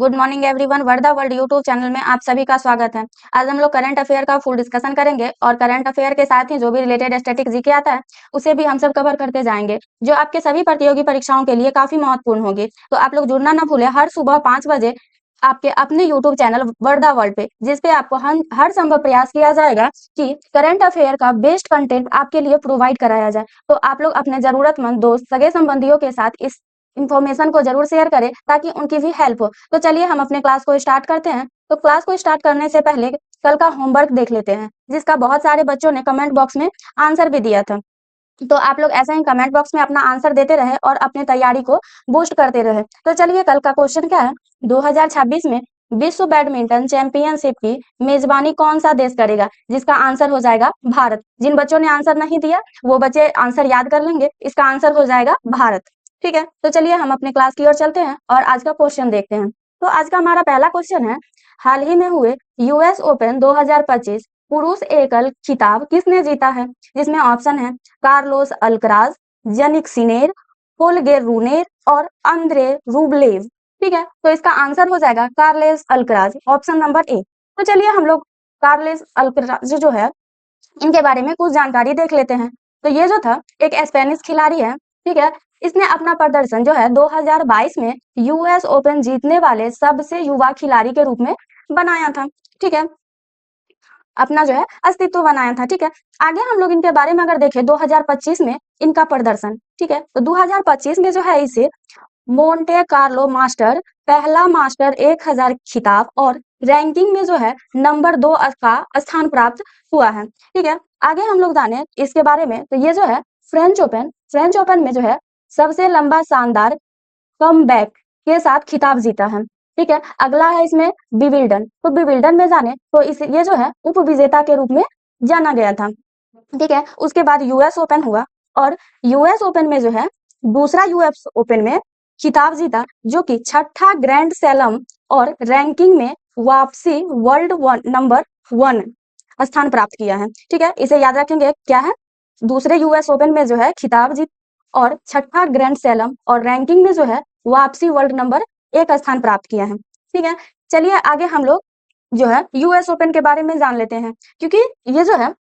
Good morning everyone. Word the world YouTube channel में आप सभी का स्वागत है। आज हम लोग करंट अफेयर का फुल डिस्कशन करेंगे और करंट अफेयर के साथ ही जो भी रिलेटेड स्टैटिक जीके आता है उसे भी हम सब कवर करते जाएंगे, जो आपके सभी प्रतियोगी परीक्षाओं के लिए काफी महत्वपूर्ण होगी। तो आप लोग जुड़ना ना भूलें हर सुबह 5 बजे आपके अपने YouTube channel word the world पे, जिसपे आपको हर संभव प्रयास किया जाएगा कि करंट अफेयर का बेस्ट कंटेंट आपके लिए प्रोवाइड कराया जाए। तो आप लोग अपने जरूरतमंद दोस्त सगे संबंधियों के साथ इस इन्फॉर्मेशन को जरूर शेयर करें ताकि उनकी भी हेल्प हो। तो चलिए हम अपने क्लास को स्टार्ट करते हैं। तो क्लास को स्टार्ट करने से पहले कल का होमवर्क देख लेते हैं, जिसका बहुत सारे बच्चों ने कमेंट बॉक्स में आंसर भी दिया था। तो आप लोग ऐसा ही कमेंट बॉक्स में अपना आंसर देते रहे और अपनी तैयारी को बूस्ट करते रहे। तो चलिए कल का क्वेश्चन क्या है। 2026 में विश्व बैडमिंटन चैंपियनशिप की मेजबानी कौन सा देश करेगा, जिसका आंसर हो जाएगा भारत। जिन बच्चों ने आंसर नहीं दिया वो बच्चे आंसर याद कर लेंगे, इसका आंसर हो जाएगा भारत। ठीक है, तो चलिए हम अपने क्लास की ओर चलते हैं और आज का क्वेश्चन देखते हैं। तो आज का हमारा पहला क्वेश्चन है, हाल ही में हुए यूएस ओपन 2025 पुरुष एकल खिताब किसने जीता है, जिसमें ऑप्शन है कार्लोस अल्कराज, यानिक सिनेर, होल्गर रूनेर और अंद्रे रूबलेव। ठीक है, तो इसका आंसर हो जाएगा Carlos Alcaraz, option number A. तो चलिए हम लोग कार्लेस अल्कराज जो है इनके बारे में कुछ जानकारी देख लेते हैं। तो ये जो था एक स्पेनिश खिलाड़ी है। ठीक है, इसने अपना प्रदर्शन जो है 2022 में यूएस ओपन जीतने वाले सबसे युवा खिलाड़ी के रूप में बनाया था। ठीक है, अपना जो है अस्तित्व बनाया था। ठीक है, आगे हम लोग इनके बारे में अगर देखें 2025 में इनका प्रदर्शन। ठीक है, तो 2025 में जो है इसे मोंटे कार्लो मास्टर पहला मास्टर 1000 खिताब और रैंकिंग में जो है नंबर 2 का स्थान प्राप्त हुआ है। ठीक है, आगे हम लोग जाने इसके बारे में। तो ये जो है फ्रेंच ओपन में जो है सबसे लंबा शानदार कमबैक के साथ खिताब जीता है। ठीक है, अगला है इसमें विंबलडन। तो विंबलडन में जाने तो इस ये जो है उप विजेता के रूप में जाना गया था। ठीक है, उसके बाद यूएस ओपन हुआ और यूएस ओपन में जो है दूसरा यूएस ओपन में खिताब जीता, जो कि छठा ग्रैंड सैलम और रैंकिंग में वापसी वर्ल्ड नंबर 1 स्थान प्राप्त किया है। ठीक है, इसे याद रखेंगे क्या है, दूसरे यूएस ओपन में जो है खिताब जीत और छठा ग्रैंड सैलम और रैंकिंग में जो है वापसी वर्ल्ड नंबर 1 स्थान प्राप्त किया है। ठीक है, चलिए आगे हम लोग जो है यूएस ओपन के बारे में जान लेते हैं, क्योंकि ये जो है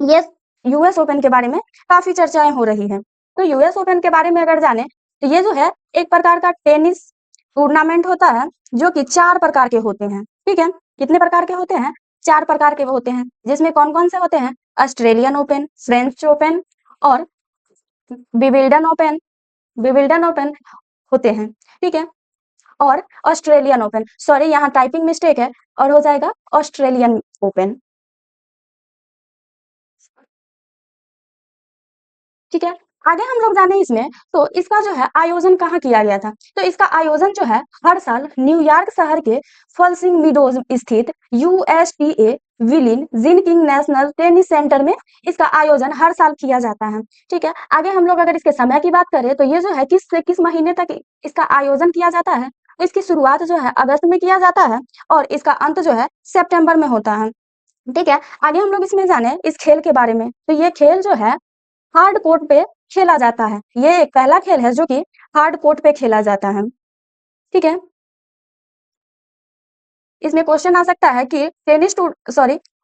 ये यूएस ओपन के बारे में काफी चर्चाएं हो रही हैं। तो यूएस ओपन के बारे में अगर जाने तो ये जो है एक प्रकार का टेनिस टूर्नामेंट होता है, जो कि 4 प्रकार के होते हैं। ठीक है, कितने प्रकार के होते हैं, 4 प्रकार के होते हैं, जिसमें कौन कौन से होते हैं, ऑस्ट्रेलियन ओपन, फ्रेंच ओपन और विंबलडन ओपन होते हैं। ठीक है, और ऑस्ट्रेलियन ओपन, सॉरी यहाँ टाइपिंग मिस्टेक है और हो जाएगा ऑस्ट्रेलियन ओपन। ठीक है, आगे हम लोग जाने इसमें तो इसका जो है आयोजन कहाँ किया गया था। तो इसका आयोजन जो है हर साल न्यूयॉर्क शहर के फॉल्सिंग मीडोज स्थित यूएसटीए विलिन जिनकिंग नेशनल टेनिस सेंटर में इसका आयोजन हर साल किया जाता है। ठीक है, आगे हम लोग अगर इसके समय की बात करें तो ये जो है किस से किस महीने तक इसका आयोजन किया जाता है। तो इसकी शुरुआत जो है अगस्त में किया जाता है और इसका अंत जो है सितंबर में होता है। ठीक है, आगे हम लोग इसमें जाने इस खेल के बारे में। तो ये खेल जो है हार्ड कोर्ट पे खेला जाता है। ये एक पहला खेल है जो कि हार्ड कोर्ट पे खेला जाता है। ठीक है, इसमें क्वेश्चन आ सकता है कि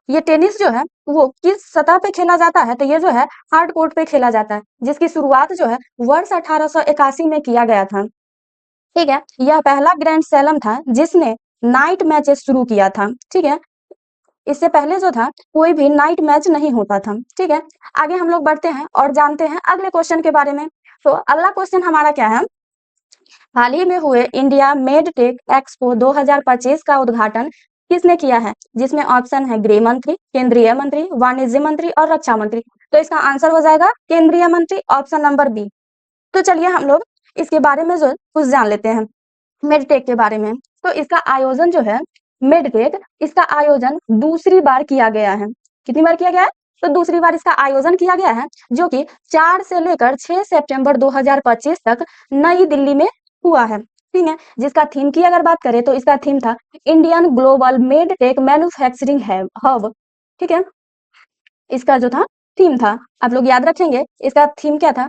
ये टेनिस जो है वो किस सतह पे खेला जाता है। तो ये जो है हार्ड कोर्ट पे खेला जाता है, जिसकी शुरुआत जो है वर्ष 1881 में किया गया था। ठीक है, यह पहला ग्रैंड सैलम था जिसने नाइट मैचेस शुरू किया था। ठीक है, इससे पहले जो था कोई भी नाइट मैच नहीं होता था। ठीक है, आगे हम लोग बढ़ते हैं और जानते हैं अगले क्वेश्चन के बारे में। तो अगला क्वेश्चन हमारा क्या है, हाल ही में हुए इंडिया मेडटेक एक्सपो 2025 का उद्घाटन किसने किया है, जिसमें ऑप्शन है गृह मंत्री, केंद्रीय मंत्री, वाणिज्य मंत्री और रक्षा मंत्री। तो इसका आंसर हो जाएगा केंद्रीय मंत्री, ऑप्शन नंबर बी। तो चलिए हम लोग इसके बारे में जो कुछ जान लेते हैं मेडटेक के बारे में। तो इसका आयोजन जो है मेडटेक, इसका आयोजन दूसरी बार किया गया है। कितनी बार किया गया है, तो दूसरी बार इसका आयोजन किया गया है, जो कि 4 से लेकर 6 सितंबर 2025 तक नई दिल्ली में हुआ है। ठीक है, जिसका थीम की अगर बात करें तो इसका थीम था Indian global medtech manufacturing hub. ठीक है, इसका जो था थीम था, आप लोग याद रखेंगे इसका थीम क्या था।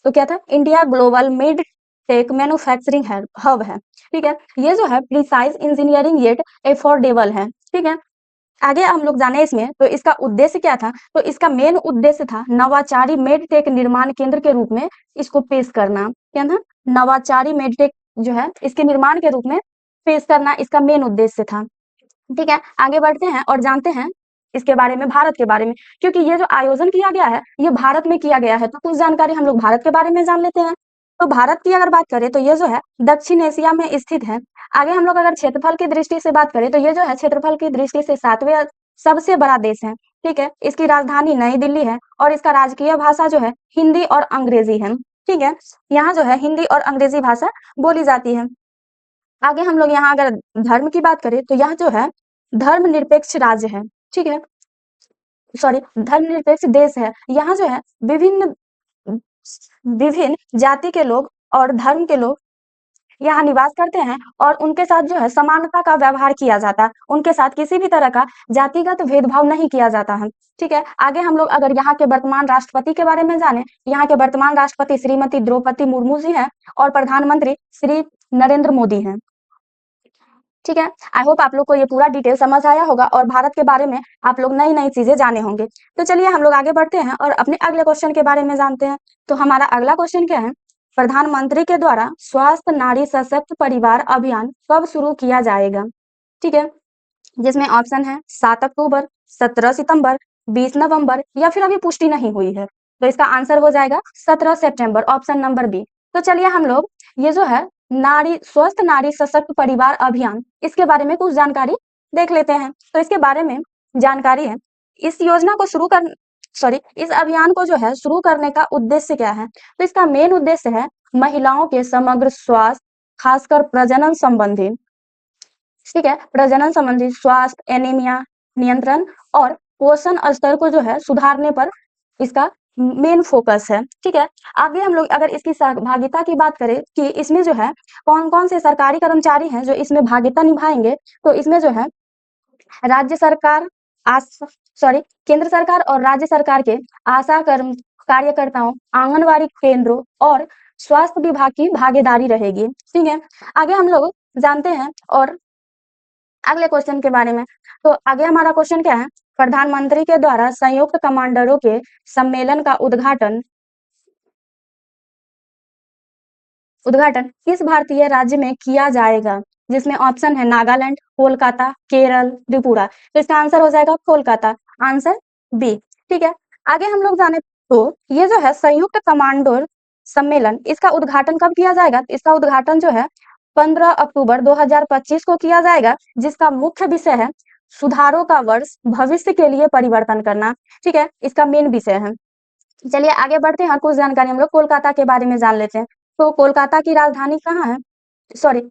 तो क्या था, India global med tech manufacturing hub है, ठीक है। ये जो है प्रिसाइज इंजीनियरिंग येट एफोर्डेबल है, ठीक है। आगे हम लोग जाने इसमें तो इसका उद्देश्य क्या था, तो इसका मेन उद्देश्य था नवाचारी मेडटेक निर्माण केंद्र के रूप में इसको पेश करना। क्या था? नवाचारी मेडटेक जो है इसके निर्माण के रूप में पेश करना इसका मेन उद्देश्य था, ठीक है। आगे बढ़ते हैं और जानते हैं इसके बारे में, भारत के बारे में, क्योंकि ये जो आयोजन किया गया है ये भारत में किया गया है, तो कुछ जानकारी हम लोग भारत के बारे में जान लेते हैं। तो भारत की अगर बात करें तो ये जो है दक्षिण एशिया में स्थित है। आगे हम लोग अगर क्षेत्रफल की दृष्टि से बात करें तो ये जो है क्षेत्रफल की दृष्टि से 7वें सबसे बड़ा देश है, ठीक है। इसकी राजधानी नई दिल्ली है और इसका राजकीय भाषा जो है हिंदी और अंग्रेजी है, ठीक है। यहाँ जो है हिंदी और अंग्रेजी भाषा बोली जाती है। आगे हम लोग यहाँ अगर धर्म की बात करें तो यह जो है धर्मनिरपेक्ष राज्य है, ठीक है, सॉरी धर्मनिरपेक्ष देश है। यहाँ जो है विभिन्न विभिन्न जाति के लोग और धर्म के लोग यहाँ निवास करते हैं और उनके साथ जो है समानता का व्यवहार किया जाता है, उनके साथ किसी भी तरह का जातिगत भेदभाव नहीं किया जाता है, ठीक है। आगे हम लोग अगर यहाँ के वर्तमान राष्ट्रपति के बारे में जाने, यहाँ के वर्तमान राष्ट्रपति श्रीमती द्रौपदी मुर्मू जी हैं और प्रधानमंत्री श्री नरेंद्र मोदी हैं, ठीक है। आई होप आप लोग को ये पूरा डिटेल समझ आया होगा और भारत के बारे में आप लोग नई नई चीजें जाने होंगे। तो चलिए हम लोग आगे बढ़ते हैं और अपने अगले क्वेश्चन के बारे में जानते हैं। तो हमारा अगला क्वेश्चन क्या है, प्रधानमंत्री के द्वारा स्वास्थ्य नारी सशक्त परिवार अभियान कब शुरू किया जाएगा, ठीक है। जिसमें ऑप्शन है 7 अक्टूबर, 17 सितंबर, 20 नवंबर या फिर अभी पुष्टि नहीं हुई है, तो इसका आंसर हो जाएगा 17 सितंबर, ऑप्शन नंबर बी। तो चलिए हम लोग ये जो है स्वस्थ नारी सशक्त परिवार अभियान, इसके बारे में कुछ जानकारी देख लेते हैं। तो इसके बारे में जानकारी है, इस योजना को इस अभियान को जो है शुरू करने का उद्देश्य क्या है, तो इसका मेन उद्देश्य है महिलाओं के समग्र स्वास्थ्य, खासकर प्रजनन संबंधी, ठीक है, प्रजनन संबंधी स्वास्थ्य, एनीमिया नियंत्रण और पोषण स्तर को जो है सुधारने पर इसका मेन फोकस है, ठीक है। आगे हम लोग अगर इसकी सहभागिता की बात करें कि इसमें जो है कौन कौन से सरकारी कर्मचारी हैं जो इसमें भागीदारी निभाएंगे, तो इसमें जो है राज्य सरकार, केंद्र सरकार और राज्य सरकार के आशा कार्यकर्ताओं, आंगनवाड़ी केंद्रों और स्वास्थ्य विभाग की भागीदारी रहेगी, ठीक है। आगे हम लोग जानते हैं और अगले क्वेश्चन के बारे में। तो आगे हमारा क्वेश्चन क्या है, प्रधानमंत्री के द्वारा संयुक्त कमांडरों के सम्मेलन का उद्घाटन किस भारतीय राज्य में किया जाएगा, जिसमें ऑप्शन है नागालैंड, कोलकाता, केरल, त्रिपुरा। तो इसका आंसर हो जाएगा कोलकाता, आंसर बी, ठीक है। आगे हम लोग जाने तो ये जो है संयुक्त कमांडर सम्मेलन, इसका उद्घाटन कब किया जाएगा, इसका उद्घाटन जो है 15 अक्टूबर 2025 को किया जाएगा, जिसका मुख्य विषय है सुधारों का वर्ष, भविष्य के लिए परिवर्तन करना, ठीक है, इसका मेन विषय है। चलिए आगे बढ़ते हैं, कुछ जानकारी हम लोग कोलकाता के बारे में जान लेते हैं। तो कोलकाता की राजधानी कहाँ है, सॉरी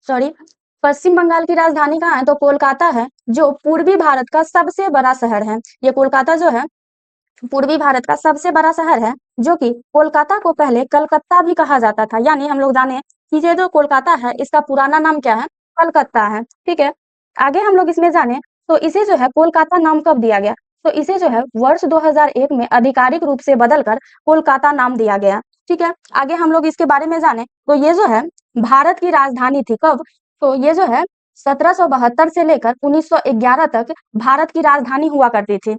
सॉरी पश्चिम बंगाल की राजधानी कहाँ है, तो कोलकाता है, जो पूर्वी भारत का सबसे बड़ा शहर है। ये कोलकाता जो है पूर्वी भारत का सबसे बड़ा शहर है, जो कि कोलकाता को पहले कलकत्ता भी कहा जाता था। यानी हम लोग जाने कि ये जो कोलकाता है इसका पुराना नाम क्या है, कलकत्ता है, ठीक है। आगे हम लोग इसमें जाने तो इसे जो है कोलकाता नाम कब दिया गया, तो इसे जो है वर्ष 2001 में आधिकारिक रूप से बदलकर कोलकाता नाम दिया गया, ठीक है। आगे हम लोग इसके बारे में जाने तो ये जो है भारत की राजधानी थी कब, तो ये जो है 1772 से लेकर 1911 तक भारत की राजधानी हुआ करती थी,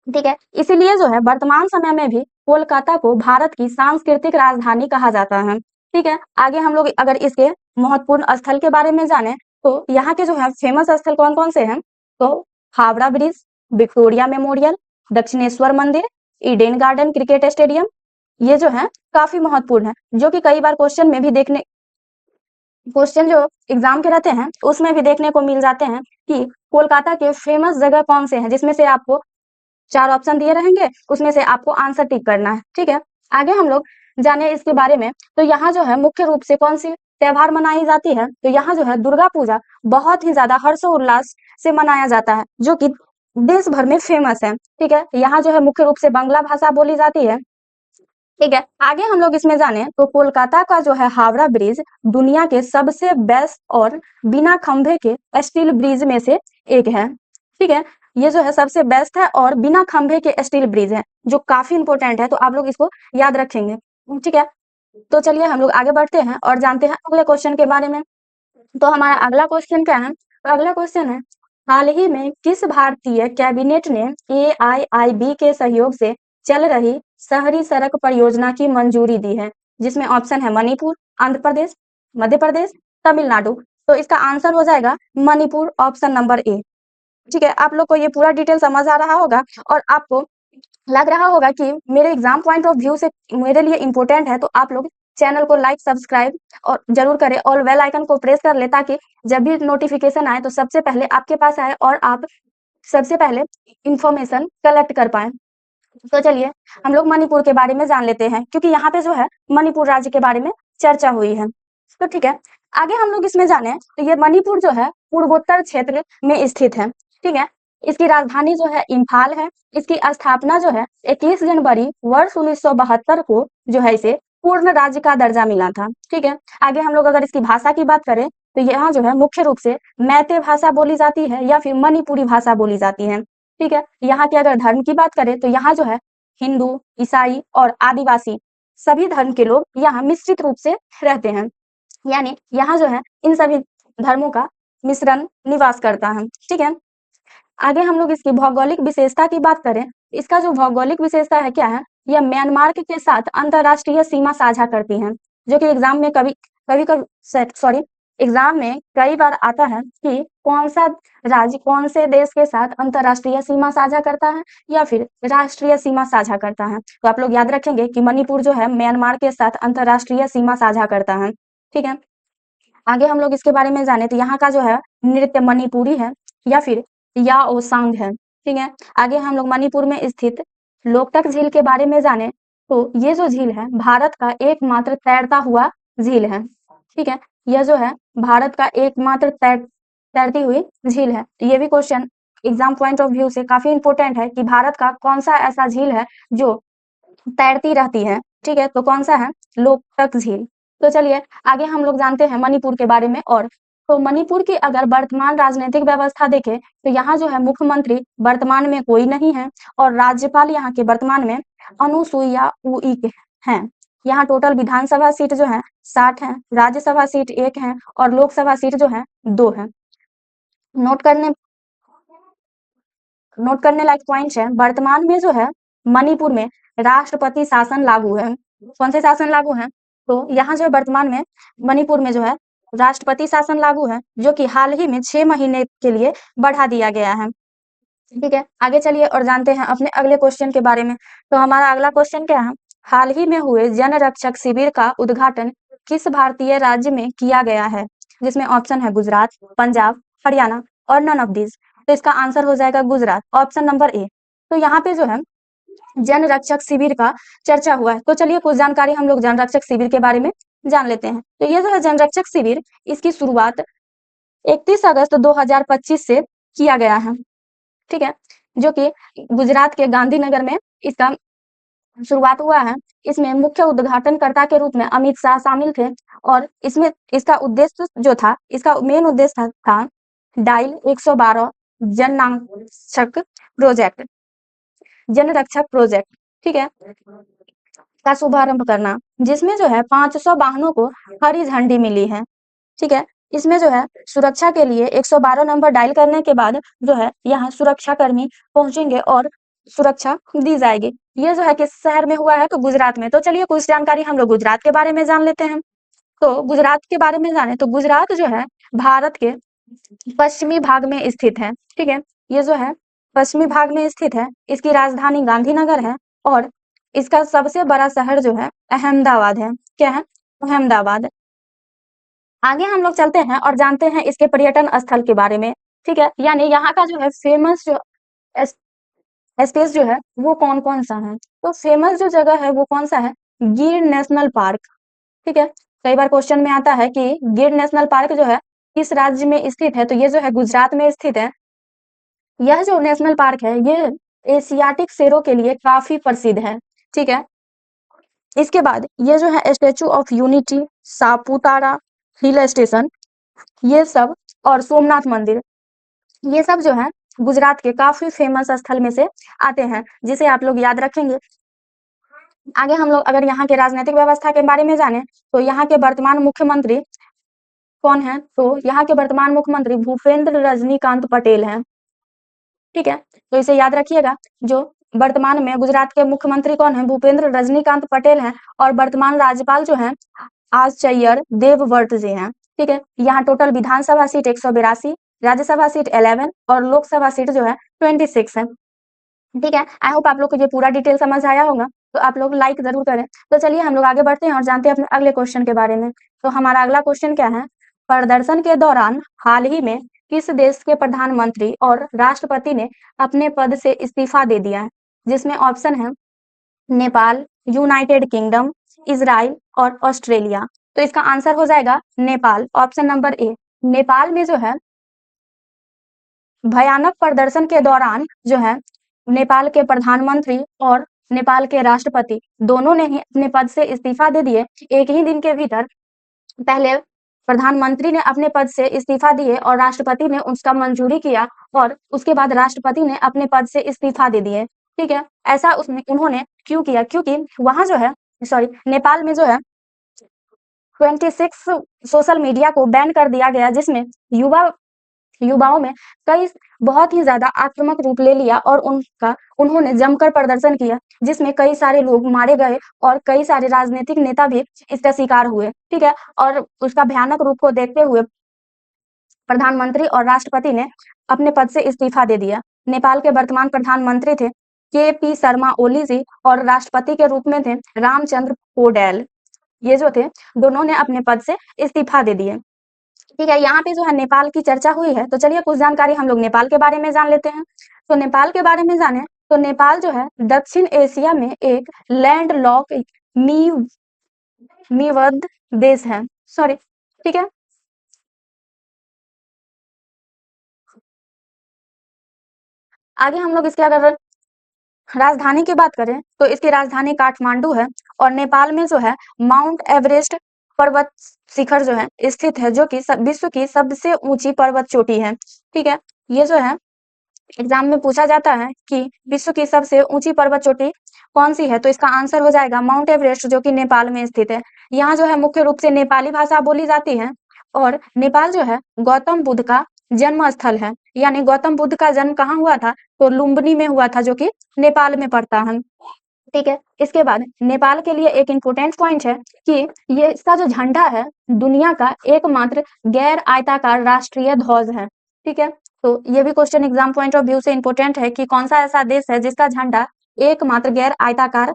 ठीक है। इसीलिए जो है वर्तमान समय में भी कोलकाता को भारत की सांस्कृतिक राजधानी कहा जाता है, ठीक है। आगे हम लोग अगर इसके महत्वपूर्ण स्थल के बारे में जाने तो यहाँ के जो है फेमस स्थल कौन कौन से हैं, तो Howrah bridge, Victoria memorial, Dakshineswar मंदिर, ईडन गार्डन क्रिकेट स्टेडियम, ये जो है काफी महत्वपूर्ण है, जो कि कई बार क्वेश्चन जो एग्जाम के रहते हैं उसमें भी देखने को मिल जाते हैं कि कोलकाता के फेमस जगह कौन से हैं, जिसमें से आपको 4 ऑप्शन दिए रहेंगे, उसमें से आपको आंसर टिक करना है, ठीक है। आगे हम लोग जाने इसके बारे में, तो यहाँ जो है मुख्य रूप से कौन सी त्योहार मनाई जाती है, तो यहाँ जो है दुर्गा पूजा बहुत ही ज्यादा हर्षोल्लास से मनाया जाता है, जो कि देश भर में फेमस है, ठीक है। यहाँ जो है मुख्य रूप से बांग्ला भाषा बोली जाती है ठीक है, आगे हम लोग इसमें जाने तो कोलकाता का जो है हावड़ा ब्रिज दुनिया के सबसे बेस्ट और बिना खंभे के स्टील ब्रिज में से एक है। ठीक है, ये जो है सबसे बेस्ट है और बिना खंभे के स्टील ब्रिज है, जो काफी इंपॉर्टेंट है, तो आप लोग इसको याद रखेंगे। ठीक है, तो चलिए हम लोग आगे बढ़ते हैं और जानते हैं अगले क्वेश्चन के बारे में। तो हमारा अगला क्वेश्चन क्या है? तो अगला क्वेश्चन है, हाल ही में किस भारतीय कैबिनेट ने AIIB के सहयोग से चल रही शहरी सड़क परियोजना की मंजूरी दी है? जिसमें ऑप्शन है मणिपुर, आंध्र प्रदेश, मध्य प्रदेश, तमिलनाडु। तो इसका आंसर हो जाएगा मणिपुर, ऑप्शन नंबर ए। ठीक है, आप लोग को ये पूरा डिटेल समझ आ रहा होगा और आपको लग रहा होगा कि मेरे एग्जाम पॉइंट ऑफ व्यू से मेरे लिए इंपॉर्टेंट है, तो आप लोग चैनल को लाइक सब्सक्राइब और जरूर करें और बेल आइकन को प्रेस कर ले, ताकि जब भी नोटिफिकेशन आए तो सबसे पहले आपके पास आए और आप सबसे पहले इंफॉर्मेशन कलेक्ट कर पाए। तो चलिए हम लोग मणिपुर के बारे में जान लेते हैं, क्योंकि यहाँ पे जो है मणिपुर राज्य के बारे में चर्चा हुई है। तो ठीक है, आगे हम लोग इसमें जाने तो ये मणिपुर जो है पूर्वोत्तर क्षेत्र में स्थित है। ठीक है, इसकी राजधानी जो है इम्फाल है। इसकी स्थापना जो है 21 जनवरी वर्ष 1972 को जो है इसे पूर्ण राज्य का दर्जा मिला था। ठीक है, आगे हम लोग अगर इसकी भाषा की बात करें तो यहाँ जो है मुख्य रूप से मैते भाषा बोली जाती है या फिर मणिपुरी भाषा बोली जाती है। ठीक है, यहाँ के अगर धर्म की बात करें तो यहाँ जो है हिंदू, ईसाई और आदिवासी सभी धर्म के लोग यहाँ मिश्रित रूप से रहते हैं, यानी यहाँ जो है इन सभी धर्मों का मिश्रण निवास करता है। ठीक है, आगे हम लोग इसकी भौगोलिक विशेषता की बात करें, इसका जो भौगोलिक विशेषता है क्या है, यह म्यांमार के साथ अंतरराष्ट्रीय सीमा साझा करती है, जो कि एग्जाम में एग्जाम में कई बार आता है कि कौन सा राज्य कौन से देश के साथ अंतरराष्ट्रीय सीमा साझा करता है या फिर राष्ट्रीय सीमा साझा करता है। तो आप लोग याद रखेंगे कि मणिपुर जो है म्यांमार के साथ अंतरराष्ट्रीय सीमा साझा करता है। ठीक है, आगे हम लोग इसके बारे में जाने तो यहाँ का जो है नृत्य मणिपुरी है या फिर याओसांग है। ठीक है, आगे हम लोग मणिपुर में स्थित लोकटक झील के बारे में जाने तो ये जो झील है भारत का एकमात्र तैरता हुआ झील है। ठीक है, यह जो है भारत का एकमात्र तैरती हुई झील है। तो ये भी question exam point of view से काफी इंपॉर्टेंट है कि भारत का कौन सा ऐसा झील है जो तैरती रहती है। ठीक है, तो कौन सा है? लोकटक झील। तो चलिए आगे हम लोग जानते हैं मणिपुर के बारे में। और तो मणिपुर की अगर वर्तमान राजनीतिक व्यवस्था देखें तो यहाँ जो है मुख्यमंत्री वर्तमान में कोई नहीं है और राज्यपाल यहाँ के वर्तमान में अनुसुईया उइके हैं। यहाँ टोटल विधानसभा सीट जो है 60 है, राज्यसभा सीट 1 है और लोकसभा सीट जो है 2 है। नोट करने लायक पॉइंट है, वर्तमान में जो है मणिपुर में राष्ट्रपति शासन लागू है। कौन से शासन लागू है? तो यहाँ जो वर्तमान में मणिपुर में जो है राष्ट्रपति शासन लागू है, जो कि हाल ही में 6 महीने के लिए बढ़ा दिया गया है। ठीक है, आगे चलिए और जानते हैं अपने अगले क्वेश्चन के बारे में। तो हमारा अगला क्वेश्चन क्या है? हाल ही में हुए जन रक्षक शिविर का उद्घाटन किस भारतीय राज्य में किया गया है? जिसमें ऑप्शन है गुजरात, पंजाब, हरियाणा और नन ऑफ दिस। तो इसका आंसर हो जाएगा गुजरात, ऑप्शन नंबर ए। तो यहाँ पे जो है जन रक्षक शिविर का चर्चा हुआ है, तो चलिए कुछ जानकारी हम लोग जन रक्षक शिविर के बारे में जान लेते हैं। तो ये जो है जन रक्षक शिविर, इसकी शुरुआत 31 अगस्त 2025 से किया गया है। ठीक है, जो कि गुजरात के गांधीनगर में इसका शुरुआत हुआ है। इसमें मुख्य उद्घाटनकर्ता के रूप में अमित शाह शामिल थे और इसमें इसका उद्देश्य जो था, इसका मेन उद्देश्य था डायल 112 जननाशक प्रोजेक्ट, जन रक्षक प्रोजेक्ट। ठीक है, का शुभारंभ करना, जिसमें जो है 500 वाहनों को हरी झंडी मिली है। ठीक है, इसमें जो है सुरक्षा के लिए 112 नंबर डायल करने के बाद जो है यहाँ सुरक्षा कर्मी पहुंचेंगे और सुरक्षा दी जाएगी। ये जो है किस शहर में हुआ है? तो गुजरात में। तो चलिए कुछ जानकारी हम लोग गुजरात के बारे में जान लेते हैं। तो गुजरात के बारे में जाने तो गुजरात जो है भारत के पश्चिमी भाग में स्थित है। ठीक है, ये जो है पश्चिमी भाग में स्थित है। इसकी राजधानी गांधीनगर है और इसका सबसे बड़ा शहर जो है अहमदाबाद है। क्या है? अहमदाबाद। आगे हम लोग चलते हैं और जानते हैं इसके पर्यटन स्थल के बारे में। ठीक है, यानी यहाँ का जो है फेमस जो स्पेस जो है वो कौन कौन सा है? तो फेमस जो जगह है वो कौन सा है? गिर नेशनल पार्क। ठीक है, कई बार क्वेश्चन में आता है कि गिर नेशनल पार्क जो है किस राज्य में स्थित है? तो ये जो है गुजरात में स्थित है। यह जो नेशनल पार्क है ये एशियाटिक शेरों के लिए काफी प्रसिद्ध है। ठीक है, इसके बाद ये जो है statue of unity, Saputara hill station, ये सब और सोमनाथ मंदिर, ये सब जो है गुजरात के काफी फेमस स्थल में से आते हैं, जिसे आप लोग याद रखेंगे। आगे हम लोग अगर यहाँ के राजनीतिक व्यवस्था के बारे में जाने तो यहाँ के वर्तमान मुख्यमंत्री कौन है? तो यहाँ के वर्तमान मुख्यमंत्री भूपेंद्र रजनीकांत पटेल हैं। ठीक है, तो इसे याद रखिएगा। जो वर्तमान में गुजरात के मुख्यमंत्री कौन है? भूपेंद्र रजनीकांत पटेल हैं। और वर्तमान राज्यपाल जो है आचार्य देवव्रत जी हैं। ठीक है, यहाँ टोटल विधानसभा सीट 182, राज्यसभा सीट 11 और लोकसभा सीट जो है 26 है। ठीक है, आई होप आप लोग को ये पूरा डिटेल समझ आया होगा, तो आप लोग लाइक जरूर करें। तो चलिए हम लोग आगे बढ़ते हैं और जानते हैं अपने अगले क्वेश्चन के बारे में। तो हमारा अगला क्वेश्चन क्या है? प्रदर्शन के दौरान हाल ही में किस देश के प्रधानमंत्री और राष्ट्रपति ने अपने पद से इस्तीफा दे दिया है? जिसमें ऑप्शन है नेपाल, यूनाइटेड किंगडम, इजराइल और ऑस्ट्रेलिया। तो इसका आंसर हो जाएगा Nepal, option number A. Nepal में जो है भयानक प्रदर्शन के दौरान जो है नेपाल के प्रधानमंत्री और नेपाल के राष्ट्रपति दोनों ने ही अपने पद से इस्तीफा दे दिए एक ही दिन के भीतर। पहले प्रधानमंत्री ने अपने पद से इस्तीफा दिए और राष्ट्रपति ने उसका मंजूरी किया और उसके बाद राष्ट्रपति ने अपने पद से इस्तीफा दे दिए। ठीक है, ऐसा उसने उन्होंने क्यों किया? क्योंकि वहां जो है नेपाल में जो है 26 सोशल मीडिया को बैन कर दिया गया, जिसमें युवाओं में कई बहुत ही ज्यादा आक्रामक रूप ले लिया और उन्होंने जमकर प्रदर्शन किया, जिसमें कई सारे लोग मारे गए और कई सारे राजनीतिक नेता भी इसका शिकार हुए। ठीक है, और उसका भयानक रूप को देखते हुए प्रधानमंत्री और राष्ट्रपति ने अपने पद से इस्तीफा दे दिया। नेपाल के वर्तमान प्रधानमंत्री थे के.पी. शर्मा ओली जी और राष्ट्रपति के रूप में थे रामचंद्र पौडेल। ये जो थे दोनों ने अपने पद से इस्तीफा दे दिए। ठीक है, यहाँ पे जो है नेपाल की चर्चा हुई है, तो चलिए कुछ जानकारी हम लोग नेपाल के बारे में जान लेते हैं। तो नेपाल के बारे में जाने तो नेपाल जो है दक्षिण एशिया में एक लैंड लॉक मीवद्ध देश है। सॉरी, ठीक है। आगे हम लोग इसके अगर राजधानी की बात करें तो इसकी राजधानी काठमांडू है और नेपाल में जो है माउंट एवरेस्ट पर्वत शिखर जो है स्थित है, जो कि विश्व की सबसे ऊंची पर्वत चोटी है। ठीक है, ये जो है एग्जाम में पूछा जाता है कि विश्व की सबसे ऊंची पर्वत चोटी कौन सी है, तो इसका आंसर हो जाएगा माउंट एवरेस्ट, जो कि नेपाल में स्थित है। यहाँ जो है मुख्य रूप से नेपाली भाषा बोली जाती है और नेपाल जो है गौतम बुद्ध का जन्म स्थल है। यानी गौतम बुद्ध का जन्म कहाँ हुआ था? तो लुम्बिनी में हुआ था, जो कि नेपाल में पड़ता है। ठीक है, इसके बाद नेपाल के लिए एक इम्पोर्टेंट पॉइंट है कि ये इसका जो झंडा है दुनिया का एकमात्र गैर आयताकार राष्ट्रीय ध्वज है। ठीक है, तो ये भी question exam point of view से इम्पोर्टेंट है कि कौन सा ऐसा देश है जिसका झंडा एकमात्र गैर आयताकार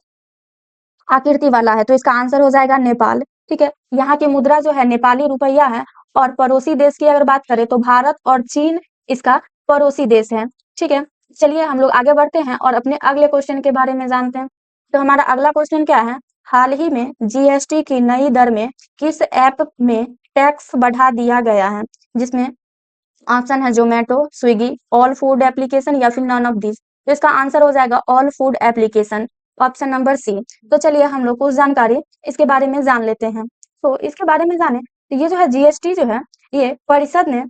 आकृति वाला है, तो इसका आंसर हो जाएगा नेपाल। ठीक है, यहाँ की मुद्रा जो है नेपाली रुपया है और पड़ोसी देश की अगर बात करें तो भारत और चीन इसका पड़ोसी देश है। ठीक है, चलिए हम लोग आगे बढ़ते हैं और अपने अगले क्वेश्चन के बारे में जानते हैं। तो हमारा अगला क्वेश्चन क्या है? हाल ही में जीएसटी की नई दर में किस ऐप में टैक्स बढ़ा दिया गया है? जिसमें ऑप्शन है Zomato, Swiggy, all food application या फिर नन ऑफ दिस। तो इसका आंसर हो जाएगा all food application, option number C. तो चलिए हम लोग कुछ जानकारी इसके बारे में जान लेते हैं। तो इसके बारे में जाने तो ये जो है जीएसटी जो है ये परिषद ने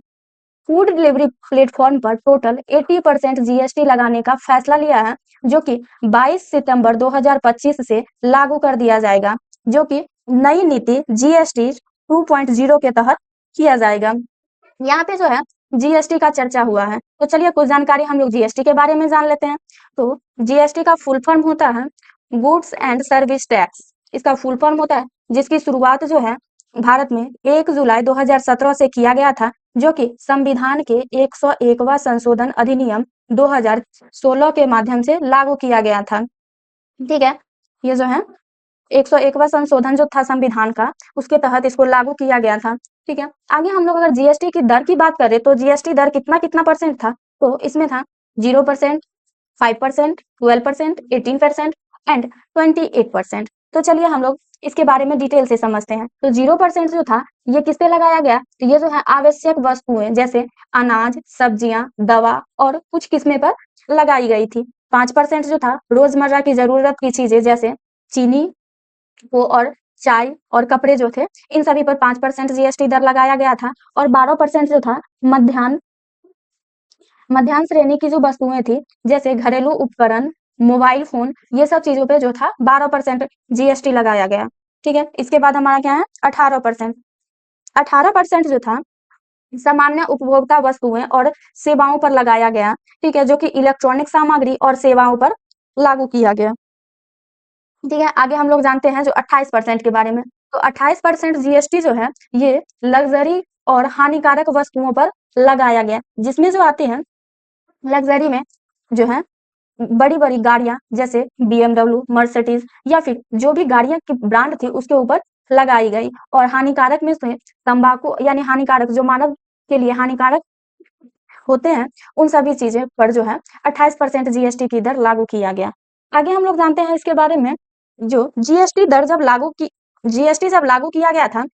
फूड डिलीवरी प्लेटफॉर्म पर टोटल 80% जीएसटी लगाने का फैसला लिया है, जो कि 22 सितंबर 2025 से लागू कर दिया जाएगा, जो कि नई नीति जीएसटी 2.0 के तहत किया जाएगा। यहाँ पे जो है जीएसटी का चर्चा हुआ है, तो चलिए कुछ जानकारी हम लोग जीएसटी के बारे में जान लेते हैं। तो जीएसटी का फुल फॉर्म होता है गुड्स एंड सर्विस टैक्स, इसका फुल फॉर्म होता है, जिसकी शुरुआत जो है भारत में 1 जुलाई 2017 से किया गया था, जो कि संविधान के 101वां संशोधन अधिनियम 2016 के माध्यम से लागू किया गया था। ठीक है, ये जो है 101वां संशोधन जो था संविधान का, उसके तहत इसको लागू किया गया था। ठीक है, आगे हम लोग अगर जीएसटी की दर की बात करें तो जीएसटी दर कितना परसेंट था? तो इसमें था 0%, 5%, 12%, 18% एंड 28%। तो चलिए हम लोग इसके बारे में डिटेल से समझते हैं। तो 0% जो था ये किस पे लगाया गया? तो ये जो है आवश्यक वस्तुएं जैसे अनाज, सब्जियां, दवा और कुछ किस्में पर लगाई गई थी। 5% जो था रोजमर्रा की जरूरत की चीजें जैसे चीनी, वो और चाय और कपड़े जो थे, इन सभी पर 5% जीएसटी दर लगाया गया था और 12% जो था मध्याह्न श्रेणी की जो वस्तुएं थी, जैसे घरेलू उपकरण, मोबाइल फोन, ये सब चीजों पे जो था 12% जीएसटी लगाया गया। ठीक है, इसके बाद हमारा क्या है 18%। 18% जो था सामान्य उपभोक्ता वस्तुएं और सेवाओं पर लगाया गया। ठीक है, जो कि इलेक्ट्रॉनिक सामग्री और सेवाओं पर लागू किया गया। ठीक है, आगे हम लोग जानते हैं जो 28% के बारे में। तो 28% जीएसटी जो है ये लग्जरी और हानिकारक वस्तुओं पर लगाया गया, जिसमें जो आती है लग्जरी में जो है बड़ी-बड़ी गाड़ियां जैसे बीएमडब्ल्यू, मर्सिडीज या फिर जो भी गाड़ियां की ब्रांड थी उसके ऊपर लगाई गई। और हानिकारक में से तंबाकू यानी हानिकारक जो मानव के लिए हानिकारक होते हैं, उन सभी चीजें पर जो है 28% जीएसटी की दर लागू किया गया। आगे हम लोग जानते हैं इसके बारे में, जो जीएसटी जब लागू किया गया था,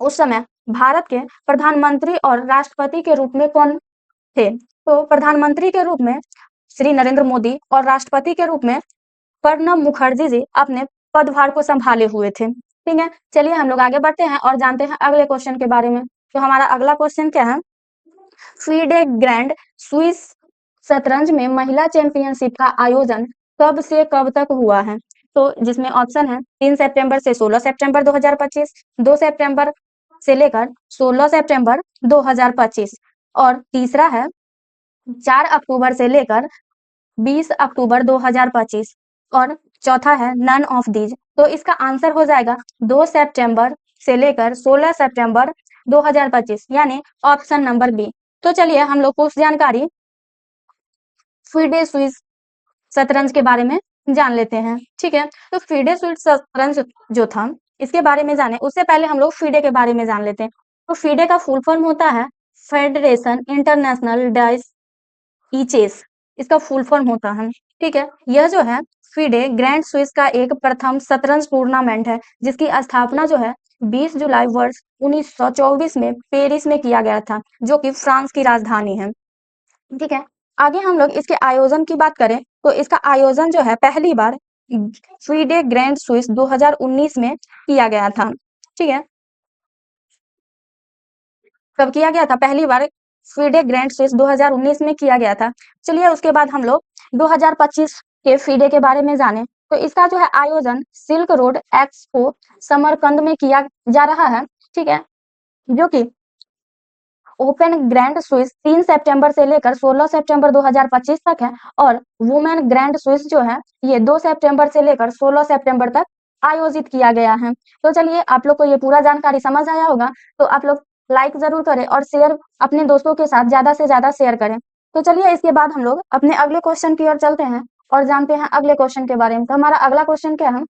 उस समय भारत के प्रधानमंत्री और राष्ट्रपति के रूप में कौन थे? तो प्रधानमंत्री के रूप में श्री नरेंद्र मोदी और राष्ट्रपति के रूप में प्रणब मुखर्जी जी अपने पदभार को संभाले हुए थे। ठीक है, चलिए हम लोग आगे बढ़ते हैं और जानते हैं अगले क्वेश्चन के बारे में। तो हमारा अगला क्वेश्चन क्या है, फीडे ग्रैंड स्विस शतरंज में महिला चैंपियनशिप का आयोजन कब से कब तक हुआ है? तो जिसमें ऑप्शन है 3 सितंबर से 16 सितंबर 2025, 2 सितंबर से लेकर 16 सितंबर 2025 और तीसरा है 4 अक्टूबर से लेकर 20 अक्टूबर 2025 और चौथा है नन ऑफ दीज। तो इसका आंसर हो जाएगा 2 सितंबर से लेकर 16 सितंबर 2025 यानी ऑप्शन नंबर बी। तो चलिए हम लोग कुछ जानकारी फिडे स्विस शतरंज के बारे में जान लेते हैं। ठीक है, तो फिडे स्विस शतरंज जो था इसके बारे में जाने उससे पहले हम लोग फिडे के बारे में जान लेते हैं। तो फिडे का फुल फॉर्म होता है फेडरेशन इंटरनेशनल डाइस चेस, इसका फुल फॉर्म होता है। ठीक है, यह जो है फिडे ग्रैंड स्विस का एक प्रथम शतरंज टूर्नामेंट है, जिसकी स्थापना जो है 20 जुलाई वर्ष 1924 में पेरिस में किया गया था, जो कि फ्रांस की राजधानी है। ठीक है, आगे हम लोग इसके आयोजन की बात करें तो इसका आयोजन जो है पहली बार फिडे ग्रैंड स्विस 2019 में किया गया था। ठीक है, कब किया गया था? पहली बार फीडे ग्रैंड स्विस 2019 में किया गया था। चलिए उसके बाद हम लोग 2025 के फीडे के बारे में जाने। तो इसका जो है आयोजन सिल्क रोड एक्सपो समरकंद में किया जा रहा है। ठीक है, जो कि ओपन ग्रैंड स्विस 3 सितंबर से लेकर 16 सितंबर 2025 तक है और वुमेन ग्रैंड स्विस जो है ये 2 सितंबर से लेकर 16 सितंबर तक आयोजित किया गया है। तो चलिए आप लोग को ये पूरा जानकारी समझ आया होगा, तो आप लोग लाइक जरूर करें और शेयर अपने दोस्तों के साथ ज्यादा से ज्यादा शेयर करें। तो चलिए इसके बाद हम लोग अपने अगले क्वेश्चन की ओर चलते हैं और जानते हैं अगले क्वेश्चन के बारे में। तो हमारा अगला क्वेश्चन क्या है,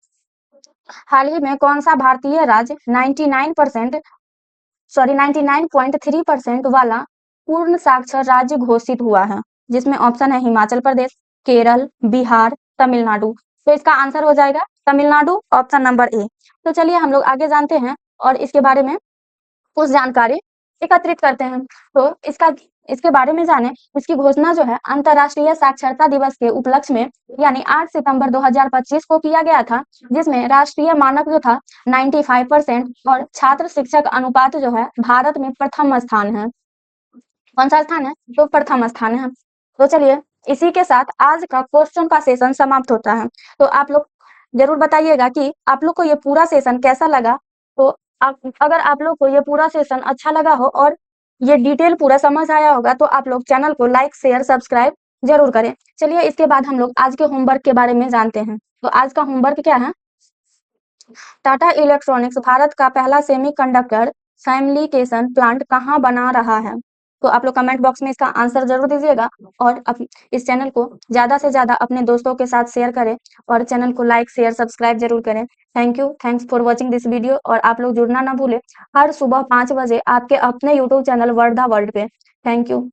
हाल ही में कौन सा भारतीय राज्य 99.3% वाला पूर्ण साक्षर राज्य घोषित हुआ है? जिसमें ऑप्शन है हिमाचल प्रदेश, केरल, बिहार, तमिलनाडु। तो इसका आंसर हो जाएगा तमिलनाडु, ऑप्शन नंबर ए। तो चलिए हम लोग आगे जानते हैं और इसके बारे में कुछ जानकारी एकत्रित करते हैं। तो इसके बारे में जाने, इसकी घोषणा जो है अंतर्राष्ट्रीय साक्षरता दिवस के उपलक्ष्य में यानी 8 सितंबर 2025 को किया गया था, जिसमें राष्ट्रीय मानक जो था 95% और छात्र शिक्षक अनुपात जो है भारत में प्रथम स्थान है। कौन सा स्थान है? तो प्रथम स्थान है। तो चलिए इसी के साथ आज का क्वेश्चन का सेशन समाप्त होता है। तो आप लोग जरूर बताइएगा कि आप लोग को ये पूरा सेशन कैसा लगा। तो अगर आप लोग को ये पूरा सेशन अच्छा लगा हो और ये डिटेल पूरा समझ आया होगा तो आप लोग चैनल को लाइक शेयर सब्सक्राइब जरूर करें। चलिए इसके बाद हम लोग आज के होमवर्क के बारे में जानते हैं। तो आज का होमवर्क क्या है, टाटा इलेक्ट्रॉनिक्स भारत का पहला सेमीकंडक्टर फैब्रिकेशन प्लांट कहाँ बना रहा है? तो आप लोग कमेंट बॉक्स में इसका आंसर जरूर दीजिएगा और इस चैनल को ज्यादा से ज्यादा अपने दोस्तों के साथ शेयर करें और चैनल को लाइक शेयर सब्सक्राइब जरूर करें। Thanks for watching this video. और आप लोग जुड़ना ना भूले हर सुबह 5 बजे आपके अपने YouTube channel world the world पे। Thank you.